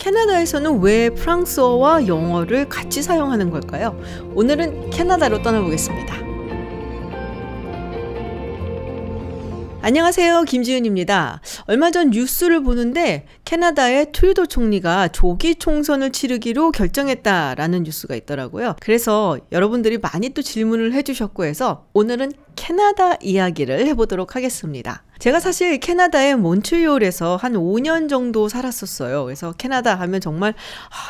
캐나다에서는 왜 프랑스어와 영어를 같이 사용하는 걸까요? 오늘은 캐나다로 떠나보겠습니다. 안녕하세요, 김지윤입니다. 얼마 전 뉴스를 보는데 캐나다의 트루도 총리가 조기 총선을 치르기로 결정했다라는 뉴스가 있더라고요. 그래서 여러분들이 많이 또 질문을 해주셨고 해서 오늘은 캐나다 이야기를 해보도록 하겠습니다. 제가 사실 캐나다의 몬트리올에서 한 5년 정도 살았었어요. 그래서 캐나다 하면 정말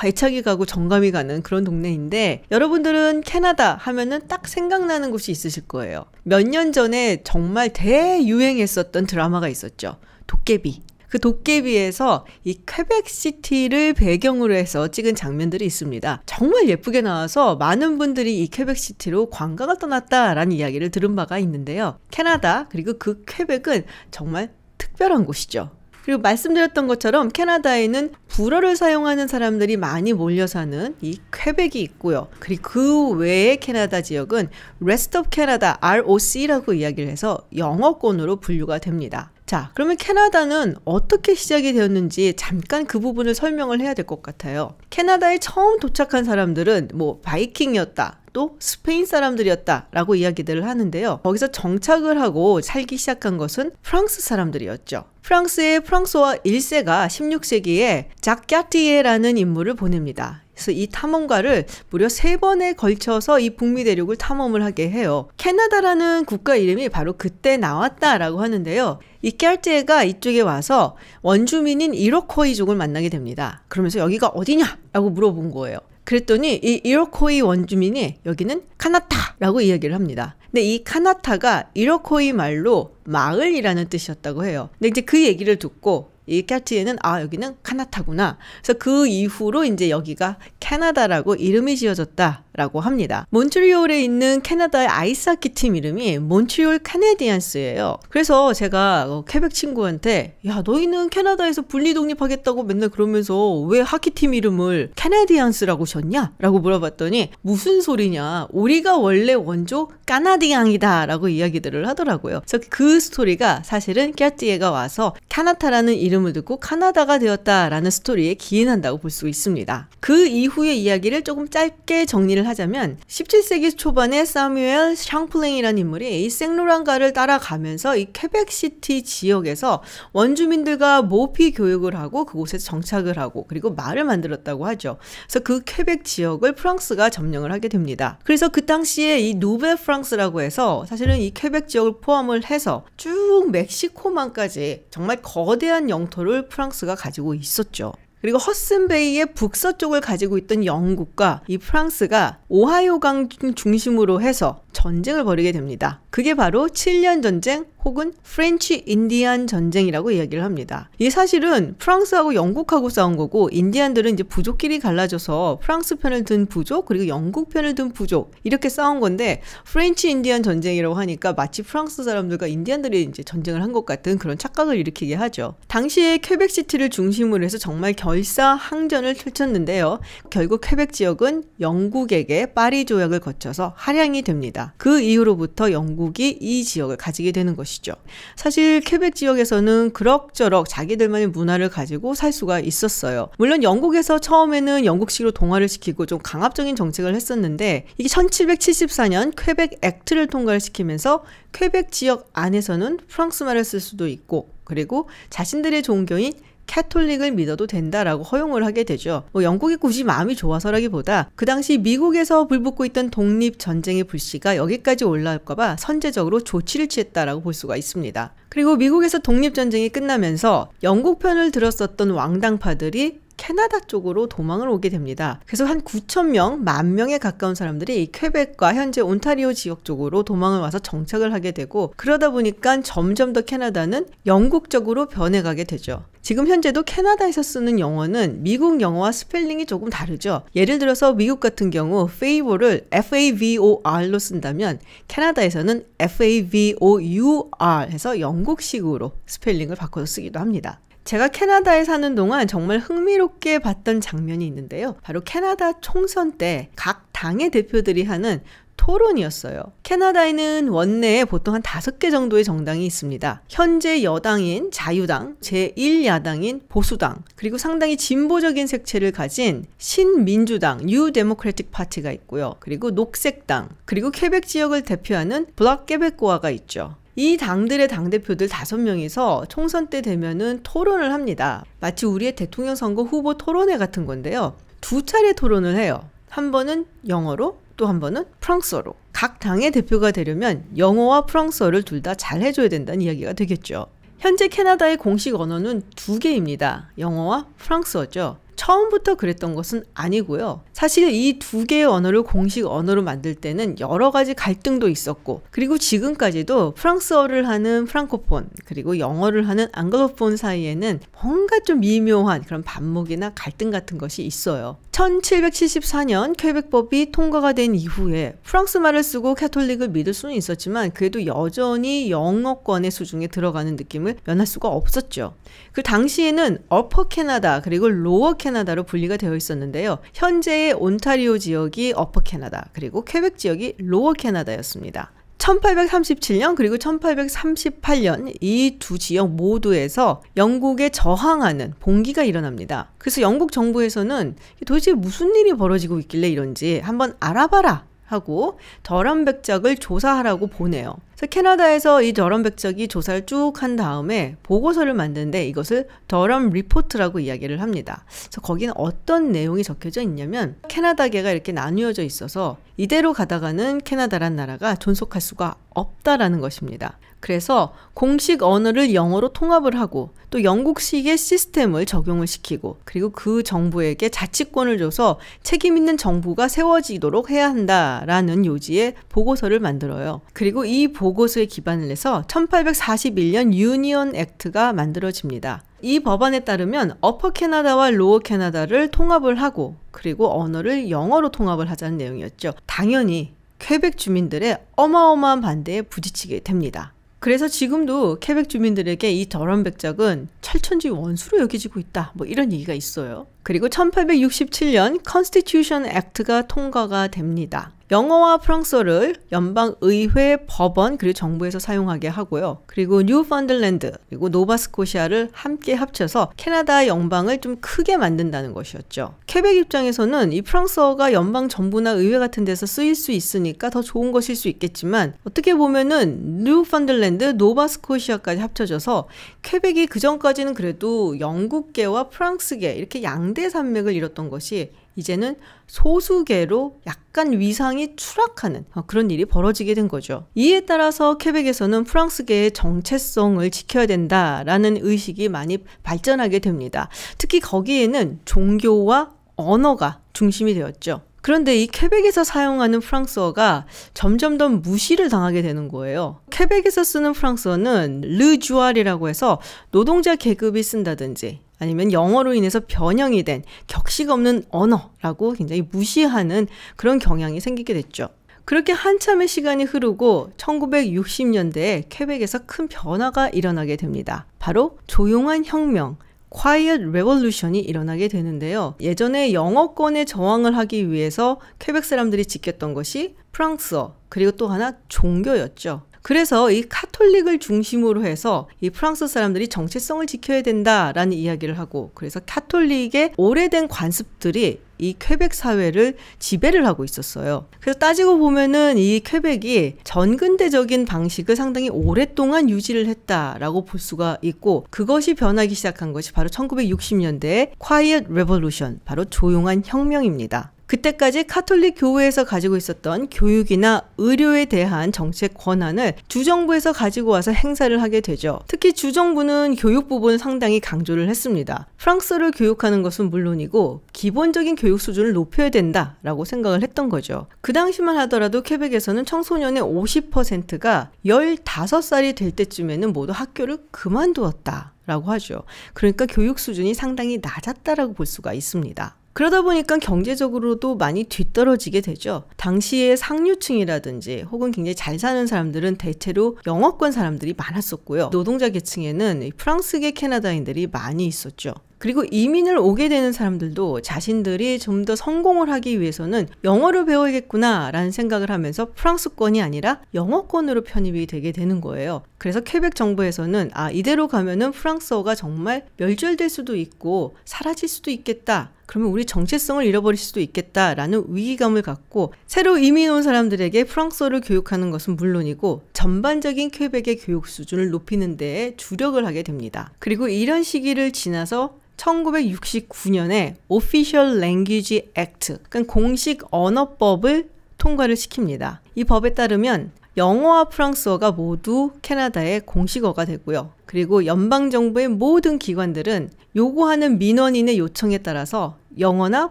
애착이 가고 정감이 가는 그런 동네인데, 여러분들은 캐나다 하면은 딱 생각나는 곳이 있으실 거예요. 몇 년 전에 정말 대유행했었던 드라마가 있었죠. 도깨비. 그 도깨비에서 이 퀘벡시티를 배경으로 해서 찍은 장면들이 있습니다. 정말 예쁘게 나와서 많은 분들이 이 퀘벡시티로 관광을 떠났다라는 이야기를 들은 바가 있는데요. 캐나다 그리고 그 퀘벡은 정말 특별한 곳이죠. 그리고 말씀드렸던 것처럼 캐나다에는 불어를 사용하는 사람들이 많이 몰려 사는 이 퀘벡이 있고요. 그리고 그 외의 캐나다 지역은 Rest of Canada, ROC라고 이야기를 해서 영어권으로 분류가 됩니다. 자, 그러면 캐나다는 어떻게 시작이 되었는지 잠깐 그 부분을 설명을 해야 될 것 같아요. 캐나다에 처음 도착한 사람들은 바이킹이었다, 또 스페인 사람들이었다 라고 이야기들을 하는데요. 거기서 정착을 하고 살기 시작한 것은 프랑스 사람들이었죠. 프랑스의 프랑스와 1세가 16세기에 작 갸티에라는 인물을 보냅니다. 그래서 이 탐험가를 무려 3번에 걸쳐서 이 북미 대륙을 탐험을 하게 해요. 캐나다라는 국가 이름이 바로 그때 나왔다라고 하는데요. 이 갸티에가 이쪽에 와서 원주민인 이로코이족을 만나게 됩니다. 그러면서 여기가 어디냐? 라고 물어본 거예요. 그랬더니 이 이로코이 원주민이 여기는 카나타라고 이야기를 합니다. 근데 이 카나타가 이로코이 말로 마을이라는 뜻이었다고 해요. 근데 이제 그 얘기를 듣고 이 갸티에는 여기는 카나타구나. 그래서 그 이후로 이제 여기가 캐나다라고 이름이 지어졌다라고 합니다. 몬트리올에 있는 캐나다의 아이스하키 팀 이름이 몬트리올 카네디언스예요. 그래서 제가 퀘벡 친구한테 야, 너희는 캐나다에서 분리 독립하겠다고 맨날 그러면서 왜 하키팀 이름을 캐네디언스라고 졌냐? 라고 물어봤더니 무슨 소리냐? 우리가 원래 원조 까나디앙이다 라고 이야기들을 하더라고요. 그래서 그 스토리가 사실은 갸티에가 와서 카나타라는 이름을 듣고 카나다가 되었다라는 스토리에 기인한다고 볼 수 있습니다. 그 이후의 이야기를 조금 짧게 정리를 하자면 17세기 초반에 사뮤엘 샹플랭이라는 인물이 이 생로랑가를 따라가면서 이 퀘벡시티 지역에서 원주민들과 모피 교육을 하고 그곳에서 정착을 하고 그리고 마을을 만들었다고 하죠. 그래서 그 퀘벡 지역을 프랑스가 점령을 하게 됩니다. 그래서 그 당시에 이 누베 프랑스라고 해서 사실은 이 퀘벡 지역을 포함을 해서 쭉 멕시코만까지 정말 거대한 영토를 프랑스가 가지고 있었죠. 그리고 허슨베이의 북서쪽을 가지고 있던 영국과 이 프랑스가 오하이오강 중심으로 해서 전쟁을 벌이게 됩니다. 그게 바로 7년 전쟁 혹은 프렌치 인디안 전쟁이라고 이야기를 합니다. 이 사실은 프랑스하고 영국하고 싸운 거고, 인디안들은 이제 부족끼리 갈라져서 프랑스 편을 든 부족 그리고 영국 편을 든 부족 이렇게 싸운 건데, 프렌치 인디안 전쟁이라고 하니까 마치 프랑스 사람들과 인디안들이 이제 전쟁을 한 것 같은 그런 착각을 일으키게 하죠. 당시에 퀘벡시티를 중심으로 해서 정말 결사항전을 펼쳤는데요. 결국 퀘벡 지역은 영국에게 파리 조약을 거쳐서 할양이 됩니다. 그 이후로부터 영국이 이 지역을 가지게 되는 것이죠. 사실 퀘벡 지역에서는 그럭저럭 자기들만의 문화를 가지고 살 수가 있었어요. 물론 영국에서 처음에는 영국식으로 동화를 시키고 좀 강압적인 정책을 했었는데, 이게 1774년 퀘벡 액트를 통과를 시키면서 퀘벡 지역 안에서는 프랑스말을 쓸 수도 있고, 그리고 자신들의 종교인 캐톨릭을 믿어도 된다라고 허용을 하게 되죠. 영국이 굳이 마음이 좋아서라기보다 그 당시 미국에서 불붙고 있던 독립전쟁의 불씨가 여기까지 올라올까봐 선제적으로 조치를 취했다라고 볼 수가 있습니다. 그리고 미국에서 독립전쟁이 끝나면서 영국 편을 들었었던 왕당파들이 캐나다 쪽으로 도망을 오게 됩니다. 그래서 한 9,000명, 10,000명에 가까운 사람들이 이 퀘벡과 현재 온타리오 지역 쪽으로 도망을 와서 정착을 하게 되고, 그러다 보니까 점점 더 캐나다는 영국 쪽으로 변해가게 되죠. 지금 현재도 캐나다에서 쓰는 영어는 미국 영어와 스펠링이 조금 다르죠. 예를 들어서 미국 같은 경우 favor를 favor로 쓴다면 캐나다에서는 favor 해서 영국식으로 스펠링을 바꿔서 쓰기도 합니다. 제가 캐나다에 사는 동안 정말 흥미롭게 봤던 장면이 있는데요. 바로 캐나다 총선 때 각 당의 대표들이 하는 토론이었어요. 캐나다에는 원내에 보통 한 5개 정도의 정당이 있습니다. 현재 여당인 자유당, 제1야당인 보수당, 그리고 상당히 진보적인 색채를 가진 신민주당, 뉴 데모크래틱 파티가 있고요. 그리고 녹색당, 그리고 퀘벡 지역을 대표하는 블록 깨베코아가 있죠. 이 당들의 당대표들 5명이서 총선 때 되면은 토론을 합니다. 마치 우리의 대통령 선거 후보 토론회 같은 건데요. 2차례 토론을 해요. 한 번은 영어로, 또 한 번은 프랑스어로. 각 당의 대표가 되려면 영어와 프랑스어를 둘 다 잘 해줘야 된다는 이야기가 되겠죠. 현재 캐나다의 공식 언어는 2개입니다. 영어와 프랑스어죠. 처음부터 그랬던 것은 아니고요. 사실 이 2개의 언어를 공식 언어로 만들 때는 여러 가지 갈등도 있었고, 그리고 지금까지도 프랑스어를 하는 프랑코폰, 그리고 영어를 하는 앙글로폰 사이에는 뭔가 좀 미묘한 그런 반목이나 갈등 같은 것이 있어요. 1774년 퀘벡법이 통과가 된 이후에 프랑스말을 쓰고 캐톨릭을 믿을 수는 있었지만 그래도 여전히 영어권의 수중에 들어가는 느낌을 면할 수가 없었죠. 그 당시에는 어퍼 캐나다 그리고 로어 캐나다로 분리가 되어 있었는데요. 현재의 온타리오 지역이 어퍼 캐나다, 그리고 퀘벡 지역이 로어 캐나다였습니다. 1837년 그리고 1838년 이 두 지역 모두에서 영국에 저항하는 봉기가 일어납니다. 그래서 영국 정부에서는 도대체 무슨 일이 벌어지고 있길래 이런지 한번 알아봐라 하고 더럼 백작을 조사하라고 보내요. 그래서 캐나다에서 이 더럼 백작이 조사를 쭉 한 다음에 보고서를 만드는데 이것을 더럼 리포트라고 이야기를 합니다. 그래서 거기는 어떤 내용이 적혀져 있냐면 캐나다계가 이렇게 나뉘어져 있어서 이대로 가다가는 캐나다란 나라가 존속할 수가 없다라는 것입니다. 그래서 공식 언어를 영어로 통합을 하고 또 영국식의 시스템을 적용을 시키고 그리고 그 정부에게 자치권을 줘서 책임 있는 정부가 세워지도록 해야 한다라는 요지의 보고서를 만들어요. 그리고 이 보고서에 기반을 해서 1841년 유니언 액트가 만들어집니다. 이 법안에 따르면 어퍼 캐나다와 로어 캐나다를 통합을 하고 그리고 언어를 영어로 통합을 하자는 내용이었죠. 당연히 퀘벡 주민들의 어마어마한 반대에 부딪히게 됩니다. 그래서 지금도 퀘벡 주민들에게 이 더럼 백작은 철천지 원수로 여겨지고 있다. 뭐 이런 얘기가 있어요. 그리고 1867년 Constitution Act가 통과가 됩니다. 영어와 프랑스어를 연방의회, 법원, 그리고 정부에서 사용하게 하고요. 그리고 뉴펀들랜드, 그리고 노바스코시아를 함께 합쳐서 캐나다 연방을 좀 크게 만든다는 것이었죠. 퀘벡 입장에서는 이 프랑스어가 연방 정부나 의회 같은 데서 쓰일 수 있으니까 더 좋은 것일 수 있겠지만 어떻게 보면은 뉴펀들랜드, 노바스코시아까지 합쳐져서 퀘벡이 그전까지는 그래도 영국계와 프랑스계 이렇게 양대 산맥을 이뤘던 것이 이제는 소수계로 약간 위상이 추락하는 그런 일이 벌어지게 된 거죠. 이에 따라서 퀘벡에서는 프랑스계의 정체성을 지켜야 된다라는 의식이 많이 발전하게 됩니다. 특히 거기에는 종교와 언어가 중심이 되었죠. 그런데 이 퀘벡에서 사용하는 프랑스어가 점점 더 무시를 당하게 되는 거예요. 퀘벡에서 쓰는 프랑스어는 르주알이라고 해서 노동자 계급이 쓴다든지 아니면 영어로 인해서 변형이 된 격식 없는 언어라고 굉장히 무시하는 그런 경향이 생기게 됐죠. 그렇게 한참의 시간이 흐르고 1960년대에 퀘벡에서 큰 변화가 일어나게 됩니다. 바로 조용한 혁명, Quiet Revolution이 일어나게 되는데요. 예전에 영어권에 저항을 하기 위해서 퀘벡 사람들이 지켰던 것이 프랑스어, 그리고 또 하나 종교였죠. 그래서 이 카톨릭을 중심으로 해서 이 프랑스 사람들이 정체성을 지켜야 된다라는 이야기를 하고 그래서 카톨릭의 오래된 관습들이 이 퀘벡 사회를 지배를 하고 있었어요. 그래서 따지고 보면은 이 퀘벡이 전근대적인 방식을 상당히 오랫동안 유지를 했다라고 볼 수가 있고 그것이 변하기 시작한 것이 바로 1960년대의 Quiet Revolution, 바로 조용한 혁명입니다. 그때까지 카톨릭 교회에서 가지고 있었던 교육이나 의료에 대한 정책 권한을 주정부에서 가지고 와서 행사를 하게 되죠. 특히 주정부는 교육 부분을 상당히 강조를 했습니다. 프랑스어를 교육하는 것은 물론이고 기본적인 교육 수준을 높여야 된다라고 생각을 했던 거죠. 그 당시만 하더라도 퀘벡에서는 청소년의 50%가 15살이 될 때쯤에는 모두 학교를 그만두었다라고 하죠. 그러니까 교육 수준이 상당히 낮았다라고 볼 수가 있습니다. 그러다 보니까 경제적으로도 많이 뒤떨어지게 되죠. 당시에 상류층이라든지 혹은 굉장히 잘 사는 사람들은 대체로 영어권 사람들이 많았었고요. 노동자 계층에는 프랑스계 캐나다인들이 많이 있었죠. 그리고 이민을 오게 되는 사람들도 자신들이 좀 더 성공을 하기 위해서는 영어를 배워야겠구나 라는 생각을 하면서 프랑스권이 아니라 영어권으로 편입이 되게 되는 거예요. 그래서 퀘벡 정부에서는 이대로 가면은 프랑스어가 정말 멸절될 수도 있고 사라질 수도 있겠다. 그러면 우리 정체성을 잃어버릴 수도 있겠다라는 위기감을 갖고 새로 이민 온 사람들에게 프랑스어를 교육하는 것은 물론이고 전반적인 퀘벡의 교육 수준을 높이는 데에 주력을 하게 됩니다. 그리고 이런 시기를 지나서 1969년에 Official Language Act, 그러니까 공식 언어법을 통과를 시킵니다. 이 법에 따르면 영어와 프랑스어가 모두 캐나다의 공식어가 되고요. 그리고 연방정부의 모든 기관들은 요구하는 민원인의 요청에 따라서 영어나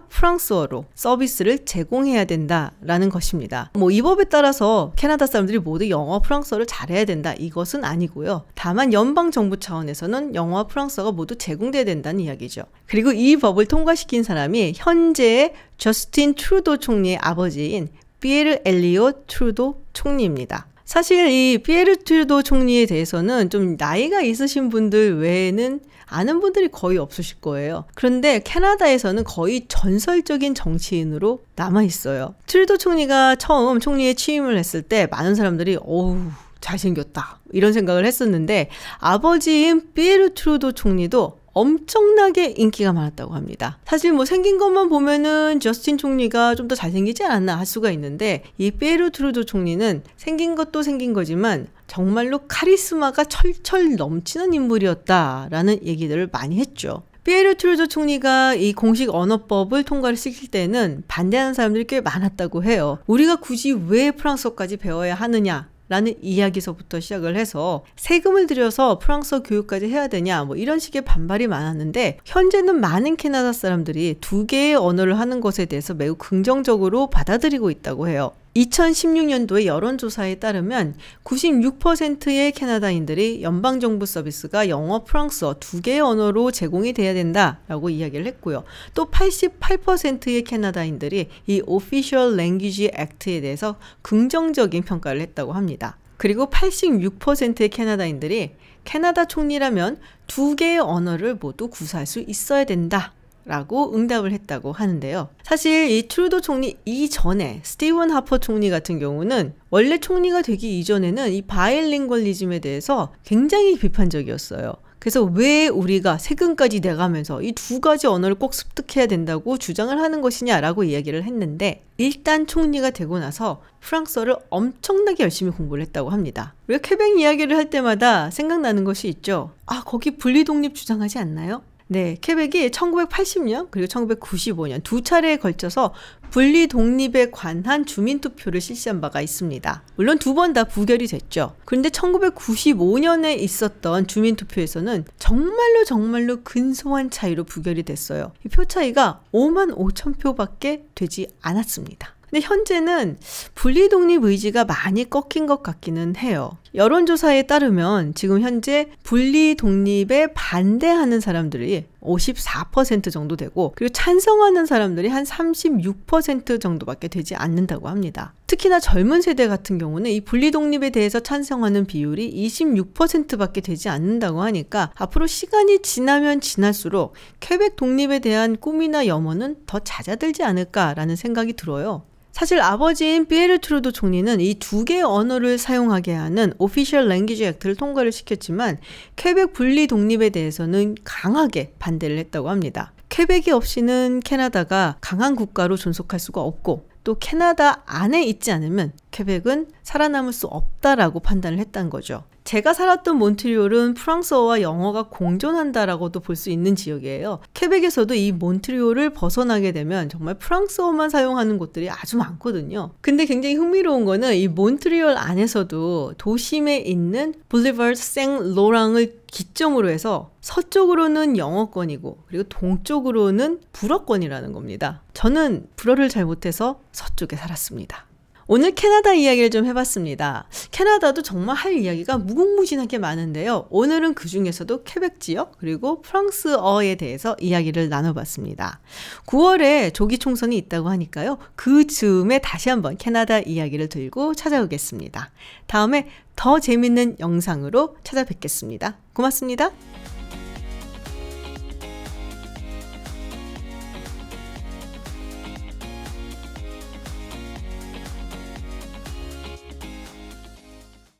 프랑스어로 서비스를 제공해야 된다라는 것입니다. 이 법에 따라서 캐나다 사람들이 모두 영어, 프랑스어를 잘해야 된다 이것은 아니고요. 다만 연방정부 차원에서는 영어와 프랑스어가 모두 제공돼야 된다는 이야기죠. 그리고 이 법을 통과시킨 사람이 현재의 저스틴 트루도 총리의 아버지인 피에르 엘리엇 트루도 총리입니다. 사실 이 피에르 트루도 총리에 대해서는 좀 나이가 있으신 분들 외에는 아는 분들이 거의 없으실 거예요. 그런데 캐나다에서는 거의 전설적인 정치인으로 남아있어요. 트루도 총리가 처음 총리에 취임을 했을 때 많은 사람들이 어우 잘생겼다 이런 생각을 했었는데 아버지인 피에르 트루도 총리도 엄청나게 인기가 많았다고 합니다. 사실 생긴 것만 보면은 저스틴 총리가 좀 더 잘생기지 않았나 할 수가 있는데 이 피에르 트루도 총리는 생긴 것도 생긴 거지만 정말로 카리스마가 철철 넘치는 인물이었다라는 얘기들을 많이 했죠. 피에르 트루도 총리가 이 공식 언어법을 통과를 시킬 때는 반대하는 사람들이 꽤 많았다고 해요. 우리가 굳이 왜 프랑스어까지 배워야 하느냐? 라는 이야기서부터 시작을 해서 세금을 들여서 프랑스어 교육까지 해야 되냐 이런 식의 반발이 많았는데 현재는 많은 캐나다 사람들이 두 개의 언어를 하는 것에 대해서 매우 긍정적으로 받아들이고 있다고 해요. 2016년도의 여론조사에 따르면 96%의 캐나다인들이 연방정부 서비스가 영어, 프랑스어 두 개의 언어로 제공이 돼야 된다라고 이야기를 했고요. 또 88%의 캐나다인들이 이 Official Language Act에 대해서 긍정적인 평가를 했다고 합니다. 그리고 86%의 캐나다인들이 캐나다 총리라면 두 개의 언어를 모두 구사할 수 있어야 된다. 라고 응답을 했다고 하는데요. 사실 이 트루도 총리 이전에 스티븐 하퍼 총리 같은 경우는 원래 총리가 되기 이전에는 이 바이링걸리즘에 대해서 굉장히 비판적이었어요. 그래서 왜 우리가 세금까지 내가면서 이 두 가지 언어를 꼭 습득해야 된다고 주장을 하는 것이냐라고 이야기를 했는데 일단 총리가 되고 나서 프랑스어를 엄청나게 열심히 공부를 했다고 합니다. 우리가 퀘벡 이야기를 할 때마다 생각나는 것이 있죠. 거기 분리독립 주장하지 않나요? 네, 퀘벡이 1980년 그리고 1995년 두 차례에 걸쳐서 분리 독립에 관한 주민투표를 실시한 바가 있습니다. 물론 두 번 다 부결이 됐죠. 그런데 1995년에 있었던 주민투표에서는 정말로 근소한 차이로 부결이 됐어요. 이 표 차이가 55,000표밖에 되지 않았습니다. 근데 현재는 분리독립 의지가 많이 꺾인 것 같기는 해요. 여론조사에 따르면 지금 현재 분리독립에 반대하는 사람들이 54% 정도 되고 그리고 찬성하는 사람들이 한 36% 정도밖에 되지 않는다고 합니다. 특히나 젊은 세대 같은 경우는 이 분리독립에 대해서 찬성하는 비율이 26%밖에 되지 않는다고 하니까 앞으로 시간이 지나면 지날수록 퀘벡 독립에 대한 꿈이나 염원은 더 잦아들지 않을까라는 생각이 들어요. 사실 아버지인 피에르 트루도 총리는 이 두 개의 언어를 사용하게 하는 Official Language Act를 통과를 시켰지만 퀘벡 분리 독립에 대해서는 강하게 반대를 했다고 합니다. 퀘벡이 없이는 캐나다가 강한 국가로 존속할 수가 없고 또 캐나다 안에 있지 않으면 퀘벡은 살아남을 수 없다라고 판단을 했다는 거죠. 제가 살았던 몬트리올은 프랑스어와 영어가 공존한다라고도 볼 수 있는 지역이에요. 퀘벡에서도 이 몬트리올을 벗어나게 되면 정말 프랑스어만 사용하는 곳들이 아주 많거든요. 근데 굉장히 흥미로운 거는 이 몬트리올 안에서도 도심에 있는 볼리바르 생로랑을 기점으로 해서 서쪽으로는 영어권이고 그리고 동쪽으로는 불어권이라는 겁니다. 저는 불어를 잘 못해서 서쪽에 살았습니다. 오늘 캐나다 이야기를 좀 해봤습니다. 캐나다도 정말 할 이야기가 무궁무진하게 많은데요. 오늘은 그 중에서도 퀘벡 지역 그리고 프랑스어에 대해서 이야기를 나눠봤습니다. 9월에 조기 총선이 있다고 하니까요. 그 즈음에 다시 한번 캐나다 이야기를 들고 찾아오겠습니다. 다음에 더 재밌는 영상으로 찾아뵙겠습니다. 고맙습니다.